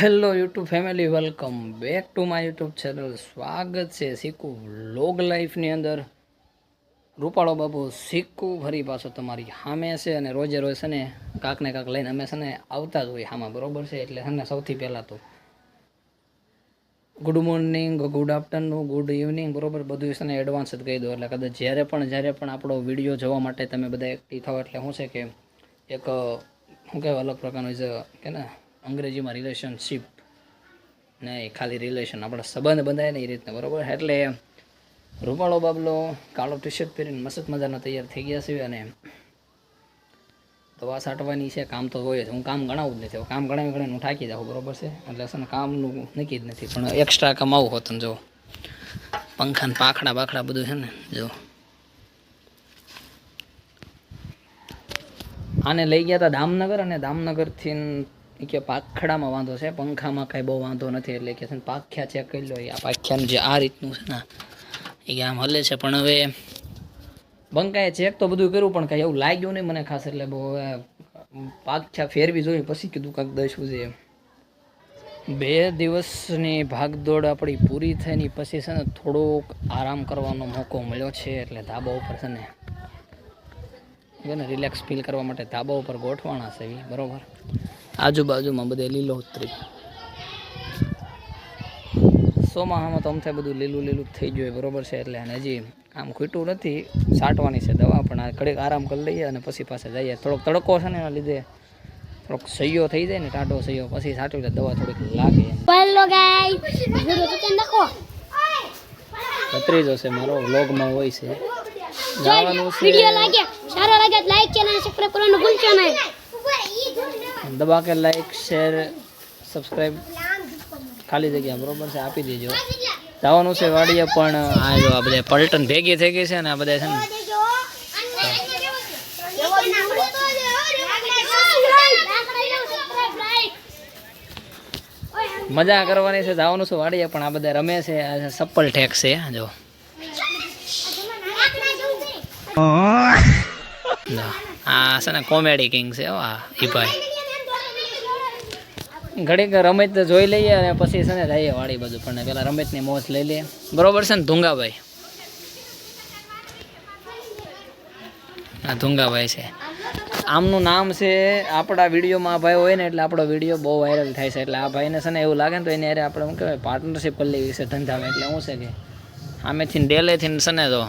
Hello YouTube family, welcome back to my YouTube channel. સ્વાગત છે સિક્કુ log લાઈફની અંદર. રૂપાળો બાબુ સિક્કુ ફરી પાછો તમારી સામે છે અને રોજે રોજ છે ને કાંક ને કાંક લઈને અમે છે ને આવતા જ હોય સામાં, બરોબર છે. એટલે છે ને સૌથી પહેલાં તો good morning, good afternoon, good evening, બરોબર બધું છે ને એડવાન્સ જ કહી દો. એટલે કદાચ જ્યારે પણ આપણો વિડીયો જોવા માટે તમે બધા એક્ટિવ થાવ એટલે શું છે કે એક શું કહેવાય અલગ પ્રકારનું છે કે ને અંગ્રેજીમાં રિલેશનશીપ ને ખાલી રિલેશન આપણા સંબંધ બંધાય ને એ રીતના, બરાબર. એટલે રૂપાળો બાબલો કાળો ટી શર્ટ પહેરીને મસ્ત મજાનો તૈયાર થઈ ગયા છે અને દવા છાંટવાની છે. કામ તો હોય જ, હું કામ ગણાવું જ નથી, કામ ગણાવી હું થાકી જાઉં, બરાબર છે. એટલે છે ને કામનું નક્કી જ નથી, પણ એક્સ્ટ્રા કમાવું હોત ને જો પંખાને પાખડા બાખડા બધું છે ને જો આને લઈ ગયા હતા દામનગર, અને દામનગરથી કે પાખડામાં વાંધો છે, પંખામાં કાંઈ બહુ વાંધો નથી. એટલે કે છે ને પાખ્યા ચેક કરી લો. આ પાખ્યાનું જે આ રીતનું છે ને એ આમ હલે છે, પણ હવે બંકાએ ચેક તો બધું કર્યું પણ કાંઈ એવું લાગ્યું નહીં મને ખાસ. એટલે બહુ હવે પાખ્યા ફેરવી જોઈ પછી કીધું કાંઈક દઈશું છે. 2 દિવસની ભાગદોડ આપણી પૂરી થઈને પછી છે ને થોડોક આરામ કરવાનો મોકો મળ્યો છે. એટલે ધાબા ઉપર છે ને રિલેક્સ ફીલ કરવા માટે ધાબા ઉપર ગોઠવાના છે, બરાબર. આજુબાજુમાં બધે લીલોતરી, ચોમાસામાં તો અમથે બધું લીલું લીલું થઈ ગયું, બરાબર છે. એટલે હજી આમ ખૂટું નથી, છાંટવાની છે દવા, પણ આ ઘડીક આરામ કરી લઈએ અને પછી પાછા જઈએ. થોડોક તડકો છે ને એના લીધે થોડોક સહીયો થઈ જાય ને, ટાઢો સહીયો, પછી છાંટવી એટલે દવા થોડીક લાગે. ભત્રીજો છે મારો, વ્લોગમાં હોય છે, જવાનું છે. સારો લાગે લાઈક ચેનલ સબસ્ક્રાઇબ કરવાનું ભૂલશો નહીં. દબા કે લાઈક શેર સબસ્ક્રાઈબ ખાલી જગ્યા, બરોબર છે, આપી દેજો. જવાનું છે વાડીએ, પણ આ જો આ બધા પલટન ભેગી થઈ ગઈ છે ને આ બધા છે ને મજા કરવાની છે. જવાનું છે વાડીએ, પણ આ બધા રમે છે, સપ્પલ ઠેક છે જો. આ છે ને કોમેડી કિંગ છે આ ઈ ભાઈ. ઘડીક રમત જોઈ લઈએ અને પછી છે ને જઈએ વાડી બધું, પણ પેલા રમતની મોજ લઈ લઈએ, બરોબર છે ને. ધુંગાભાઈ, આ ધુંગાભાઈ છે, આમનું નામ છે. આપણા વિડીયોમાં આ ભાઈ હોય ને એટલે આપણો વિડીયો બહુ વાયરલ થાય છે. એટલે આ ભાઈને છે ને એવું લાગે ને તો એને યારે આપણે શું કહેવાય પાર્ટનરશિપ કરી લેવી છે ધંધામાં. એટલે શું છે કે આમેથી ડેલેથી છે ને તો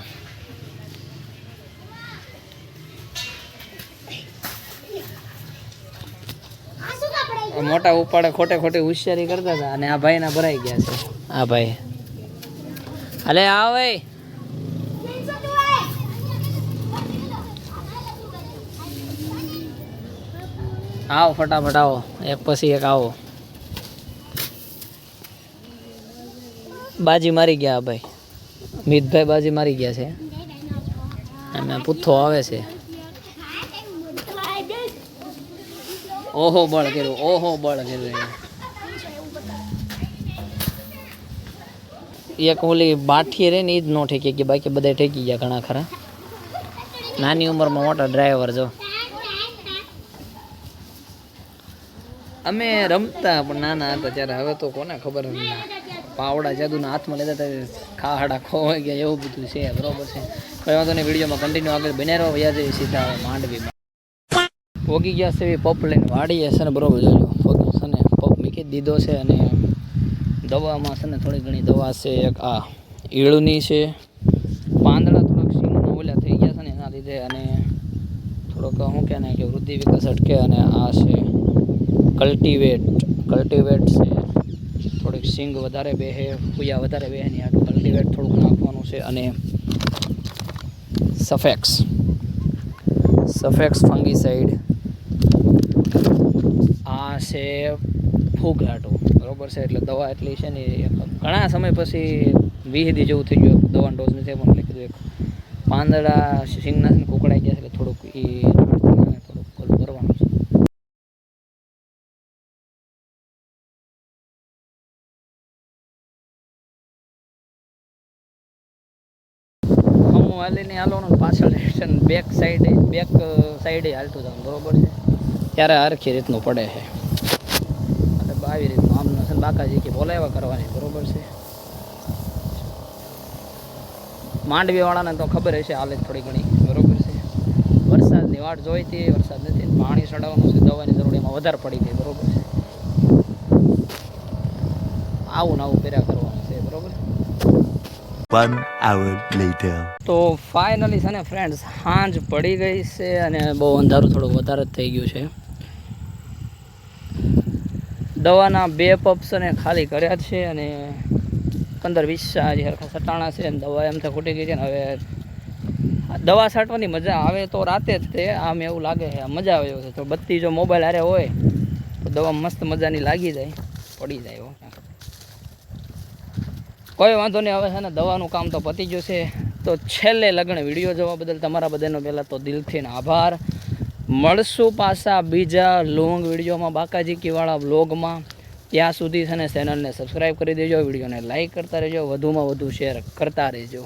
મોટા ઉપાડે ખોટી હોશિયારી કરતા હતા અને આ ભાઈ ના ભરાઈ ગયા છે. આ ભાઈ અલે આવે આવો ફટાફટ આવો, એક પછી એક આવો. બાજી મારી ગયા ભાઈ, મિતભાઈ બાજી મારી ગયા છે અને પૂથો આવે છે. ઓહો બળ કર્યું, ઓહો બળ કર્યું. એક ઓલી બાઠી રહી ને એ જ ન ઠેકી કે બાકી બધા ઠેકી ગયા ઘણા ખરા. નાની ઉંમરમાં મોટા ડ્રાઈવર જો. અમે રમતા પણ નાના હતા ત્યારે, હવે તો કોને ખબર. પાવડા જાદુના હાથમાં લેતા હતા, ખાડા ખોવાઈ ગયા, એવું બધું છે, બરોબર છે. કોઈ વાંધો નહીં, વિડીયોમાં કન્ટિન્યુ આગળ બન્યા રહો. વ્યાજ સીધા માંડવીમાં પોગી ગયા છે પપ લઈને વાડીએ છે ને, બરોબર જોજો. પોગી છે ને પપ મૂકી દીધો છે અને દવામાં છે ને થોડી ઘણી દવા છે. એક આ ઈળની છે, પાંદડા થોડાક સિંગના ઓલા થઈ ગયા છે ને એના લીધે, અને થોડોક શું કહે ને કે વૃદ્ધિ વિકાસ અટકે. અને આ છે કલ્ટિવેટ છે, થોડીક સિંગ વધારે બેહે, ફૂયા વધારે બેહે ની આટલું કલ્ટિવેટ થોડુંક નાખવાનું છે. અને સફેક્સ ફંગીસાઇડ, આ છે ફૂગલાટું, બરોબર છે. એટલે દવા એટલી છે ને ઘણા સમય પછી 20 દી જેવું થઈ ગયું, દવાનો ડોઝ નથી પણ લખી દીધું. એક પાંદડા સિંગના કુકડાઈ ગયા છે એટલે થોડુંક એ થોડુંક કરવાનું છે. હાલીને હાલવાનું, પાછળ બેક સાઈડે હાલતું જવાનું, બરોબર છે. ત્યારે હરખી રીતનું પડે છે. એટલે આવી રીતનું આમ બાકાજી કે બોલાવ્યા કરવાની, બરોબર છે. માંડવીવાળાને તો ખબર હશે હાલે થોડી ઘણી, બરોબર છે. વરસાદની વાટ જોઈતી, વરસાદ નથી, પાણી ચડાવવાનું છે, દવાની જરૂર એમાં વધારે પડી ગઈ, બરોબર છે. આવું ને આવું કર્યા કરવાનું છે, બરોબર. 1 hour later. તો ફાઇનલી છે ને ફ્રેન્ડ્સ, સાંજ પડી ગઈ છે અને બહુ અંધારું થોડુંક વધારે જ થઈ ગયું છે. દવાના 2 પપ છે ને ખાલી કર્યા છે અને 15-20 હજી હરખા સટાણા છે અને દવા એમ તો ખૂટી ગઈ છે ને. હવે દવા છાંટવાની મજા આવે તો રાતે જ તે, આમ એવું લાગે છે મજા આવે એવું છે. તો બત્તી જો મોબાઈલ હારે હોય તો દવા મસ્ત મજાની લાગી જાય, પડી જાય. કોઈ વાંધો નહીં, હવે છે ને દવાનું કામ તો પતી ગયું છે. તો છેલ્લે લગ્ન વિડીયો જોવા બદલ તમારા બધાનો પહેલાં તો દિલથી આભાર. મળશું પાછા બીજા લોંગ વિડીયોમાં, બાકાજી કીવાળા વ્લોગમાં. ત્યાં સુધી છે ને ચેનલને સબસ્ક્રાઈબ કરી દેજો, વિડીયોને લાઈક કરતા રહેજો, વધુમાં વધુ શેર કરતા રહેજો.